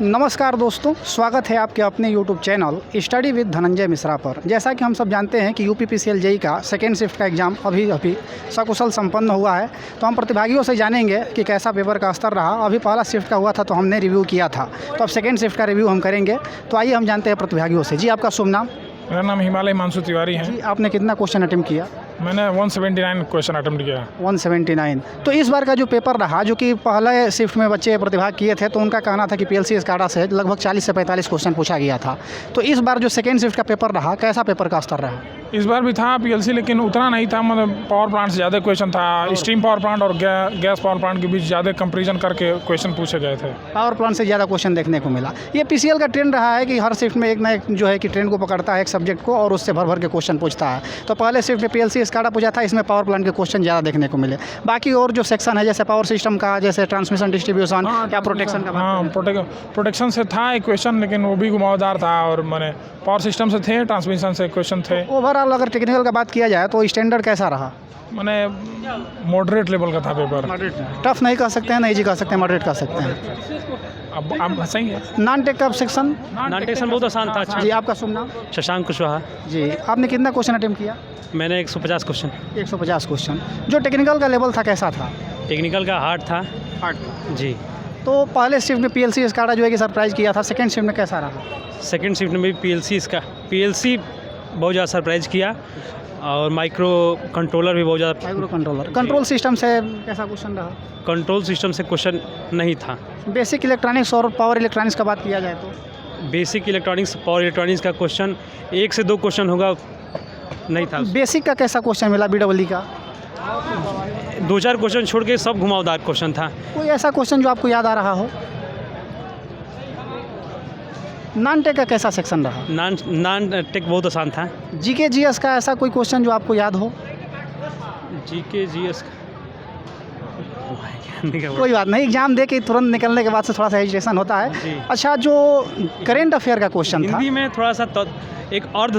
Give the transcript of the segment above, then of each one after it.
नमस्कार दोस्तों, स्वागत है आपके अपने YouTube channel study with Dhananjay Mishra पर। जैसा कि हम सब जानते हैं कि यूपीपीसीएल जेईई का सेकेंड शिफ्ट का एग्ज़ाम अभी सकुशल संपन्न हुआ है। तो हम प्रतिभागियों से जानेंगे कि कैसा पेपर का स्तर रहा। अभी पहला शिफ्ट का हुआ था तो हमने रिव्यू किया था, तो अब सेकेंड शिफ्ट का रिव्यू हम करेंगे। तो आइए हम जानते हैं प्रतिभागियों से। जी, आपका शुभ नाम? मेरा नाम हिमालय मानसू तिवारी है। जी, आपने कितना क्वेश्चन अटेम्प्ट किया? मैंने 179 क्वेश्चन अटेम्प्ट किया। 179। तो इस बार का जो पेपर रहा, जो कि पहले शिफ्ट में बच्चे प्रतिभाग किए थे, तो उनका कहना था कि पीएलसी स्काडा से लगभग 40 से 45 क्वेश्चन पूछा गया था। तो इस बार जो सेकेंड शिफ्ट का पेपर रहा, कैसा पेपर का स्तर रहा? इस बार भी था पीएलसी, लेकिन उतना नहीं था। मतलब पावर प्लांट से ज़्यादा क्वेश्चन था। स्टीम पावर प्लांट और गैस पावर प्लांट के बीच ज़्यादा कंपेरिजन करके क्वेश्चन पूछे गए थे। पावर प्लांट से ज़्यादा क्वेश्चन देखने को मिला। ये पीसीएल का ट्रेंड रहा है कि हर शिफ्ट में एक ना एक जो है कि ट्रेंड को पकड़ता है एक सब्जेक्ट को और उससे भर भर के क्वेश्चन पूछता है। तो पहले शिफ्ट में पीएलसी स्काडा पूछा था, इसमें पावर प्लांट के क्वेश्चन ज़्यादा देखने को मिले। बाकी और जो सेक्शन है, जैसे पावर सिस्टम का, जैसे ट्रांसमिशन डिस्ट्रीब्यूशन या प्रोटेक्शन का, हाँ, प्रोटेक्शन से था एक क्वेश्चन, लेकिन वो भी घुमावदार था। और मैंने पावर सिस्टम से थे, ट्रांसमिशन से क्वेश्चन थे। ओवरऑल अगर टेक्निकल का बात किया जाए तो स्टैंडर्ड कैसा रहा? मैंने मॉडरेट लेवल का था पेपर। टफ नहीं कह सकते हैं, नहीं जी कह सकते हैं, मॉडरेट कह सकते हैं। अब सही है। नॉन टेक का सेक्शन? नॉन टेक सेक्शन बहुत आसान था। जी, आपका शुभ नाम? शशांक कुशवाहा। जी, आपने कितना क्वेश्चन अटेम्प्ट किया? मैंने 150 क्वेश्चन। 150 क्वेश्चन। जो टेक्निकल का लेवल था कैसा था? टेक्निकल का हार्ड था। हार्ड था जी। तो पहले शिफ्ट में पीएलसी स्काडा जो है कि सरप्राइज़ किया था, सेकंड शिफ्ट में कैसा रहा? सेकंड शिफ्ट में भी पीएलसी बहुत ज़्यादा सरप्राइज़ किया और माइक्रो कंट्रोलर भी बहुत ज़्यादा। माइक्रो कंट्रोल सिस्टम से कैसा क्वेश्चन रहा? कंट्रोल सिस्टम से क्वेश्चन नहीं था। बेसिक इलेक्ट्रॉनिक्स और पावर इलेक्ट्रॉनिक्स का बात किया जाए तो? बेसिक इलेक्ट्रॉनिक्स पावर इलेक्ट्रॉनिक्स का क्वेश्चन 1 से 2 क्वेश्चन होगा, नहीं था। बेसिक का कैसा क्वेश्चन मिला? बीडब्ल्यू का 2-4 क्वेश्चन छोड़ के सब घुमावदार क्वेश्चन था। कोई ऐसा क्वेश्चन जो आपको याद आ रहा हो? नॉन टेक का कैसा सेक्शन रहा? नॉन टेक बहुत आसान था। जीके जीएस का ऐसा कोई क्वेश्चन जो आपको याद हो? जीके जीएस कोई बात नहीं, एग्जाम दे के तुरंत निकलने के बाद से थोड़ा सा हेजिटेशन होता है। अच्छा, जो करेंट अफेयर का क्वेश्चन था, हिंदी में थोड़ा सा एक अर्ध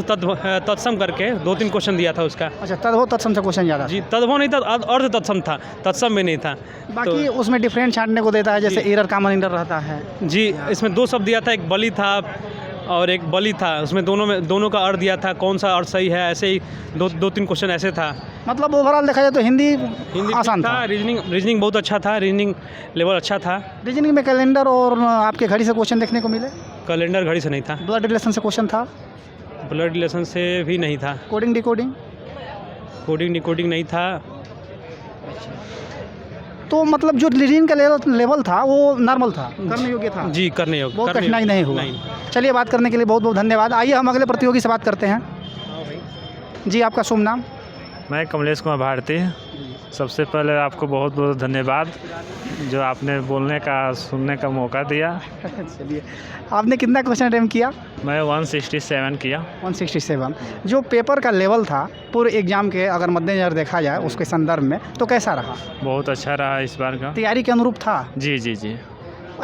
तत्सम करके 2-3 क्वेश्चन दिया था उसका। अच्छा, तद्भव तत्सम से क्वेश्चन ज़्यादा? जी, तद्भव नहीं था, अर्ध तत्सम था, तत्सम में नहीं था। बाकी तो उसमें डिफरेंट छांटने को देता है, जैसे एरर कॉमन एरर रहता है। जी, इसमें 2 शब्द दिया था, एक बलि था और एक बलि था। उसमें दोनों का अर्थ दिया था, कौन सा अर्थ सही है। ऐसे ही 2-3 क्वेश्चन ऐसे था। मतलब ओवरऑल देखा जाए तो हिंदी आसान था। रीजनिंग बहुत अच्छा था, रीजनिंग लेवल अच्छा था। रीजनिंग में कैलेंडर और आपके घड़ी से क्वेश्चन देखने को मिले? कैलेंडर घड़ी से नहीं था। ब्लड रिलेशन से क्वेश्चन था? ब्लड रिलेशन से भी नहीं था। Coding decoding? कोडिंग डिकोडिंग नहीं था। तो मतलब जो रीजनिंग का लेवल था वो नॉर्मल था, करने योग्य था? जी, करने योग्य, बहुत कठिनाई नहीं हुआ। चलिए, बात करने के लिए बहुत बहुत धन्यवाद। आइए हम अगले प्रतियोगी से बात करते हैं। जी, आपका शुभ नाम? मैं कमलेश कुमार भारती। सबसे पहले आपको बहुत बहुत धन्यवाद जो आपने बोलने का सुनने का मौका दिया। चलिए, आपने कितना क्वेश्चन अटेम्प्ट किया? मैं 167 किया। 167। जो पेपर का लेवल था पूरे एग्जाम के, अगर मद्देनजर देखा जाए उसके संदर्भ में, तो कैसा रहा? बहुत अच्छा रहा इस बार का। तैयारी के अनुरूप था? जी जी जी।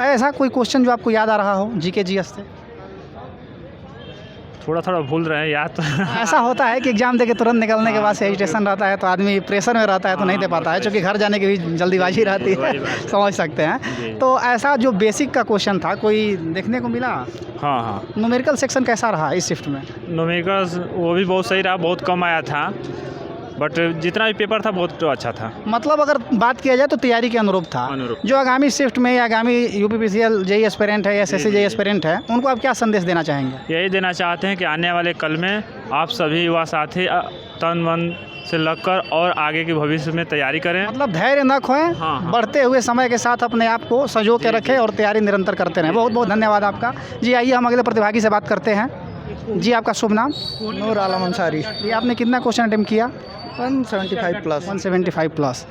ऐसा कोई क्वेश्चन जो आपको याद आ रहा हो जीके जीएस से? थोड़ा थोड़ा भूल रहे हैं याद तो। ऐसा होता है कि एग्जाम देके तुरंत निकलने के बाद से हेजिटेशन रहता है, तो आदमी प्रेशर में रहता है तो नहीं दे पाता है, क्योंकि घर जाने की भी जल्दीबाजी रहती है। समझ सकते हैं। तो ऐसा जो बेसिक का क्वेश्चन था कोई देखने को मिला? हाँ हाँ। न्यूमेरिकल सेक्शन कैसा रहा इस शिफ्ट में? न्यूमेरिकल वो भी बहुत सही रहा, बहुत कम आया था, बट जितना भी पेपर था बहुत अच्छा था। मतलब अगर बात किया जाए तो तैयारी के अनुरूप था। जो आगामी शिफ्ट में या आगामी यूपीपीसीएल जेईई एस्पिरेंट है या एसएससी जेईई एस्पिरेंट है, उनको आप क्या संदेश देना चाहेंगे? यही देना चाहते हैं कि आने वाले कल में आप सभी युवा साथी तन मन से लगकर और आगे के भविष्य में तैयारी करें। मतलब धैर्य न खोएं। हाँ। बढ़ते हुए समय के साथ अपने आप को संजो के रखें और तैयारी निरंतर करते रहें। बहुत बहुत धन्यवाद आपका। जी, आइए हम अगले प्रतिभागी से बात करते हैं। जी, आपका शुभ नाम? नूर आलम अंसारी। जी, आपने कितना क्वेश्चन अटेम्प्ट किया? 175 प्लस। 175 प्लस।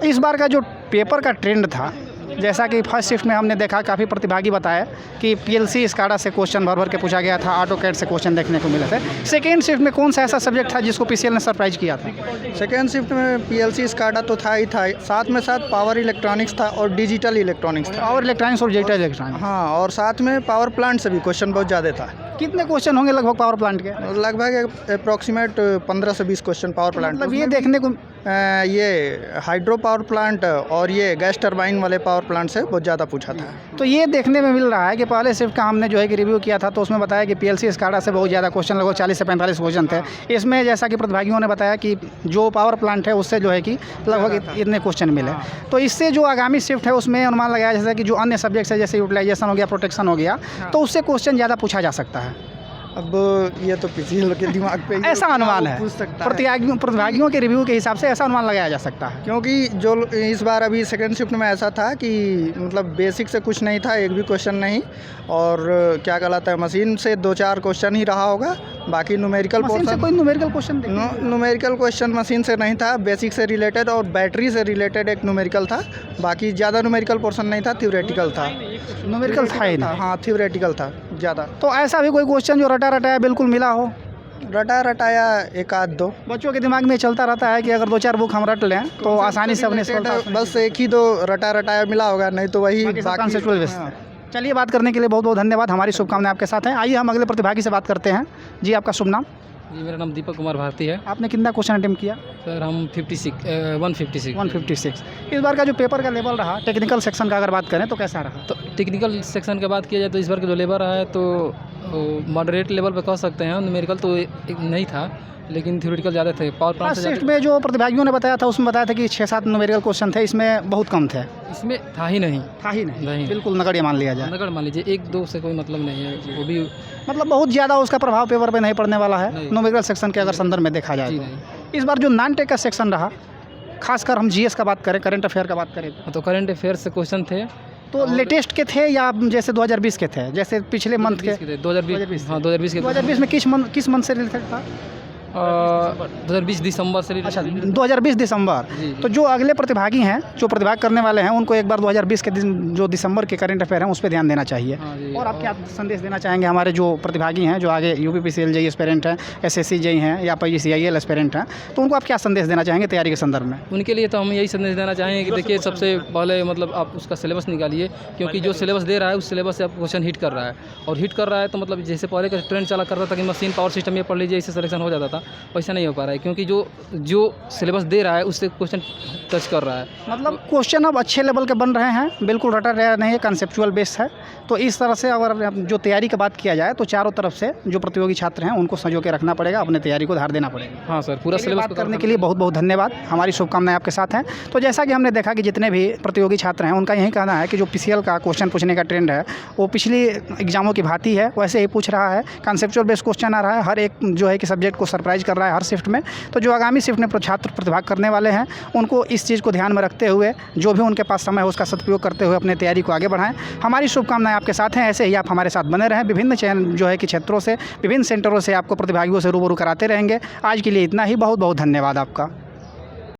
इस बार का जो पेपर का ट्रेंड था, जैसा कि फर्स्ट शिफ्ट में हमने देखा, काफ़ी प्रतिभागी बताए कि पीएलसी स्काडा से क्वेश्चन भर भर के पूछा गया था, ऑटोकैड से क्वेश्चन देखने को मिले थे। सेकेंड शिफ्ट में कौन सा ऐसा सब्जेक्ट था जिसको पीसीएल ने सरप्राइज किया था? सेकेंड शिफ्ट में पीएलसी स्काडा तो था ही था, साथ में साथ पावर इलेक्ट्रॉनिक्स था और डिजिटल इलेक्ट्रॉनिक्स था। पावर इलेक्ट्रॉनिक्स और डिजिटल इलेक्ट्रॉनिक्स। हाँ, और साथ में पावर प्लांट से भी क्वेश्चन बहुत ज़्यादा था। कितने क्वेश्चन होंगे लगभग पावर प्लांट के? लगभग अप्रॉक्सीमेट 15 से 20 क्वेश्चन पावर प्लांट। मतलब ये देखने को ये हाइड्रो पावर प्लांट और ये गैस टरबाइन वाले पावर प्लांट से बहुत ज़्यादा पूछा था। तो ये देखने में मिल रहा है कि पहले शिफ्ट का हमने जो है कि रिव्यू किया था तो उसमें बताया कि पीएलसी स्काडा से बहुत ज़्यादा क्वेश्चन, लगभग 40 से 45 क्वेश्चन थे। इसमें जैसा कि प्रतिभागियों ने बताया कि जो पावर प्लांट है उससे जो है कि लगभग इतने क्वेश्चन मिले। तो इससे जो आगामी शिफ्ट है उसमें अनुमान लगाया जैसे कि जो अन्य सब्जेक्ट्स है जैसे यूटिलाइजेशन हो गया, प्रोटेक्शन हो गया, तो उससे क्वेश्चन ज़्यादा पूछा जा सकता है। अब ये तो पीसीएल के दिमाग पे ही ऐसा अनुमान है, पूछ सकता है, प्रतिभागियों के रिव्यू के हिसाब से ऐसा अनुमान लगाया जा सकता है। क्योंकि जो इस बार अभी सेकंड शिफ्ट में ऐसा था कि मतलब बेसिक से कुछ नहीं था, एक भी क्वेश्चन नहीं, और क्या कहलाता है मशीन से 2-4 क्वेश्चन ही रहा होगा, बाकी न्यूमेरिकल मशीन से कोई numerical question numerical question machine से नहीं था, बेसिक से रिलेटेड और बैटरी से रिलेटेड एक न्यूमेरिकल था, बाकी ज़्यादा न्यूमेरिकल पोर्शन नहीं था, थ्योरेटिकल था। न्यूमेरिकल था ही नहीं। हाँ, थ्योरेटिकल था ज़्यादा। तो ऐसा भी कोई क्वेश्चन जो रटा रटाया बिल्कुल मिला हो? रटाया एक आध दो बच्चों के दिमाग में चलता रहता है कि अगर 2-4 बुक हम रट लें तो आसानी से अपने बस एक ही दो रटाया मिला होगा, नहीं तो वही कॉन्सेप्चुअल बेस। हाँ। चलिए, बात करने के लिए बहुत बहुत धन्यवाद, हमारी शुभकामनाएं आपके साथ हैं। आइए हम अगले प्रतिभागी से बात करते हैं। जी, आपका शुभ नाम? जी, मेरा नाम दीपक कुमार भारती है। आपने कितना क्वेश्चन अटेम्प्ट किया? सर हम 156। इस बार का जो पेपर का लेवल रहा, टेक्निकल सेक्शन का अगर बात करें तो कैसा रहा? तो टेक्निकल सेक्शन की बात किया जाए तो इस बार का जो लेवल रहा है तो मॉडरेट लेवल पे कह सकते हैं। न्यूमेरिकल तो नहीं था, लेकिन थ्योरेटिकल ज़्यादा थे। पावर प्लांट से शिफ्ट में जो प्रतिभागियों ने बताया था उसमें बताया था कि 6-7 न्यूमेरिकल क्वेश्चन थे, इसमें बहुत कम थे। इसमें था ही नहीं। नहीं, बिल्कुल नगण्य मान लिया जाए। नगण्य मान लीजिए, 1-2 से कोई मतलब नहीं है, वो भी मतलब बहुत ज़्यादा उसका प्रभाव पेपर पे नहीं पड़ने वाला है न्यूमेरिकल सेक्शन के अगर संदर्भ में देखा जाए जी तो। नहीं। इस बार जो नॉन टेक का सेक्शन रहा, खासकर हम जीएस का बात करें, करंट अफेयर का बात करें तो करंट अफेयर से क्वेश्चन थे तो लेटेस्ट के थे या जैसे 2020 के थे, जैसे पिछले मंथ के? 2020। हाँ, 2020 के। 2020 में किस मंथ से रिलेटेड था? 2020 दिसंबर से। अच्छा, 2020 दिसंबर। तो जो अगले प्रतिभागी हैं, जो प्रतिभाग करने वाले हैं, उनको एक बार 2020 के दिन जो दिसंबर के करंट अफेयर हैं उस पर ध्यान देना चाहिए। और आप क्या संदेश देना चाहेंगे हमारे जो प्रतिभागी हैं, जो आगे यूपीपीसीएल जेईई एस्पिरेंट हैं, एसएससी जेईई हैं या पीजीसीआईएल एस्पिरेंट हैं, तो उनको आप क्या संदेश देना चाहेंगे तैयारी के संदर्भ में? उनके लिए तो हम यही संदेश देना चाहेंगे कि देखिए, सबसे पहले मतलब आप उसका सिलेबस निकालिए, क्योंकि जो सिलेबस दे रहा है उस सिलेबस से आप क्वेश्चन हिट कर रहा है, और हिट कर रहा है तो मतलब जैसे पहले का ट्रेंड चला करता था कि मशीन पावर सिस्टम ये पढ़ लीजिए, इससे सिलेक्शन हो जाता था, वैसा नहीं हो पा रहा है, क्योंकि जो सिलेबस दे रहा है उससे क्वेश्चन टच कर रहा है। मतलब क्वेश्चन अब अच्छे लेवल के बन रहे हैं, बिल्कुल रटा रहा नहीं है, कंसेप्चुअल बेस है। तो इस तरह से अगर जो तैयारी की बात किया जाए तो चारों तरफ से जो प्रतियोगी छात्र हैं उनको संजो के रखना पड़ेगा, अपने तैयारी को धार देना पड़ेगा। हाँ सर, पूरा सिलेबस बात करने के लिए बहुत बहुत धन्यवाद, हमारी शुभकामनाएं आपके साथ हैं। तो जैसा कि हमने देखा कि जितने भी प्रतियोगी छात्र हैं उनका यही कहना है कि जो पीसीएल का क्वेश्चन पूछने का ट्रेंड है वो पिछली एग्जामों की भांति है, वैसे ही पूछ रहा है, कंसेप्चुअल बेस्ड क्वेश्चन आ रहा है, हर एक जो है कि सब्जेक्ट को सरप्राइज कर रहा है हर शिफ्ट में। तो जो आगामी शिफ्ट में छात्र प्रतिभाग करने वाले हैं उनको इस चीज़ को ध्यान में रखते हुए जो भी उनके पास समय है उसका सदुपयोग करते हुए अपने तैयारी को आगे बढ़ाएं। हमारी शुभकामनाएं आपके साथ हैं, ऐसे ही आप हमारे साथ बने रहें। विभिन्न चैनल जो है कि क्षेत्रों से, विभिन्न सेंटरों से आपको प्रतिभागियों से रूबरू कराते रहेंगे। आज के लिए इतना ही, बहुत बहुत धन्यवाद आपका।